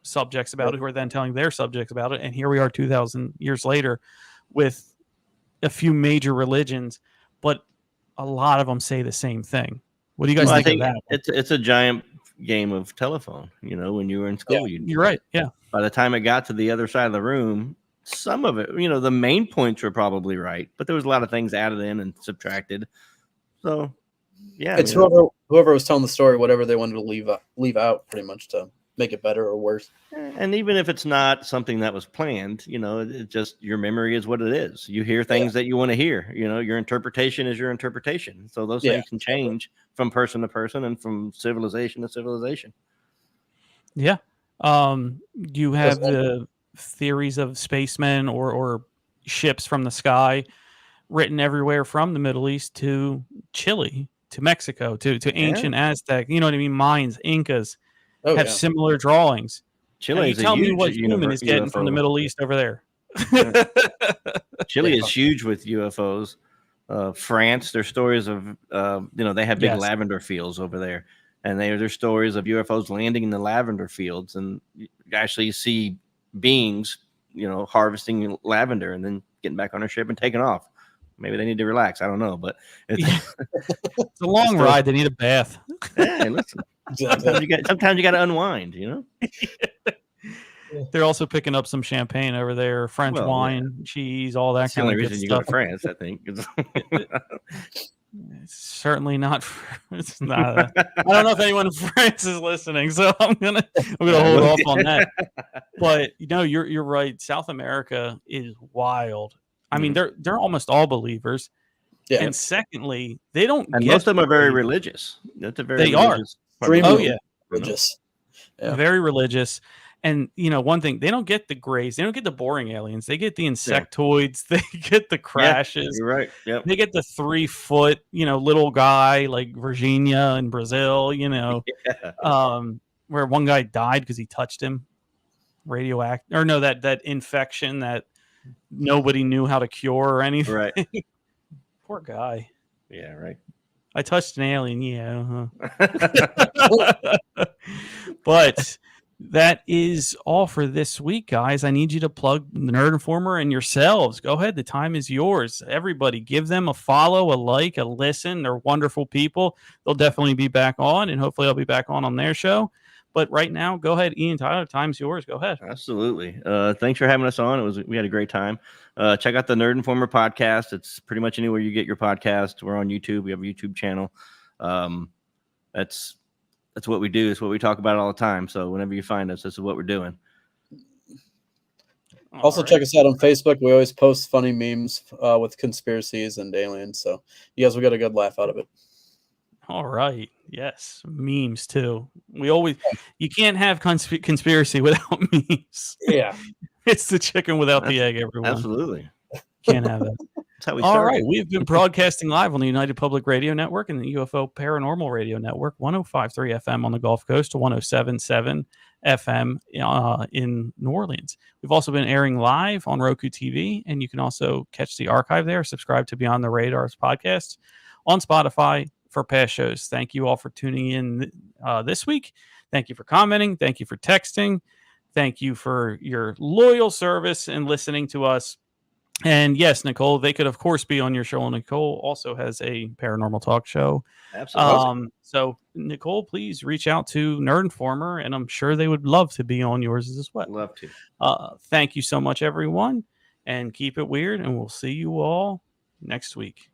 subjects about it, who are then telling their subjects about it. And here we are 2,000 years later with a few major religions, but a lot of them say the same thing. What do you guys think of that? It's a giant game of telephone. When you were in school, you're right. Yeah. By the time it got to the other side of the room, some of it, the main points were probably right, but there was a lot of things added in and subtracted. So, yeah, it's whoever was telling the story, whatever they wanted to leave out, pretty much to make it better or worse. And even if it's not something that was planned, it just, your memory is what it is. You hear things that you want to hear. Your interpretation is your interpretation. So those things can change from person to person and from civilization to civilization. Yeah. You have the theories of spacemen or ships from the sky written everywhere from the Middle East to Chile, to Mexico, to ancient Aztec, you know what I mean? Mayans, Incas have similar drawings. Chile is tell me what human is getting from the Middle East over there. Chile is huge with UFOs. France, there's stories of they have big lavender fields over there, and there's stories of UFOs landing in the lavender fields, and you actually see beings, harvesting lavender and then getting back on their ship and taking off. Maybe they need to relax. I don't know, but it's a long ride. They need a bath. Hey, listen. Sometimes you got to unwind. They're also picking up some champagne over there, French wine, cheese, all that That's kind of good stuff. You go to France, I think. It's certainly not. It's not. I don't know if anyone in France is listening, so I'm gonna hold off on that. But you're right. South America is wild. I mean, they're almost all believers. Yeah. And secondly, they don't. And most of them are very religious. That's a very. They religious are. Religious. Yeah. Very religious. And one thing, they don't get the grays, they don't get the boring aliens, they get the insectoids, they get the crashes. You're right. Yep. They get the 3-foot, little guy like Virginia in Brazil, where one guy died because he touched him. Radioactive, or no, that infection that nobody knew how to cure or anything. Right. Poor guy. Yeah, right. I touched an alien, yeah. But that is all for this week, guys. I need you to plug the Nerd Informer and yourselves. Go ahead. The time is yours. Everybody, give them a follow, a like, a listen. They're wonderful people. They'll definitely be back on, and hopefully I'll be back on their show. But right now, go ahead, Ian Tyler. Time's yours. Go ahead. Absolutely. Thanks for having us on. We had a great time. Check out the Nerd Informer podcast. It's pretty much anywhere you get your podcast. We're on YouTube. We have a YouTube channel. That's what we do. It's what we talk about all the time. So whenever you find us, this is what we're doing. Also, check us out on Facebook. We always post funny memes with conspiracies and aliens. So you guys will get a good laugh out of it. All right. Yes. Memes too. You can't have conspiracy without memes. Yeah. It's the chicken without the egg, everyone. Absolutely. Can't have it. That's how we All started. right. We've been broadcasting live on the United Public Radio Network and the UFO Paranormal Radio Network, 105.3 FM on the Gulf Coast to 107.7 FM in New Orleans. We've also been airing live on Roku TV, and you can also catch the archive there. Subscribe to Beyond the Radar's podcast on Spotify for past shows. Thank you all for tuning in this week. Thank you for commenting. Thank you for texting. Thank you for your loyal service and listening to us. And yes, Nicole, they could, of course, be on your show. Nicole also has a paranormal talk show. Absolutely. So, Nicole, please reach out to Nerd Informer, and I'm sure they would love to be on yours as well. Love to. Thank you so much, everyone, and keep it weird, and we'll see you all next week.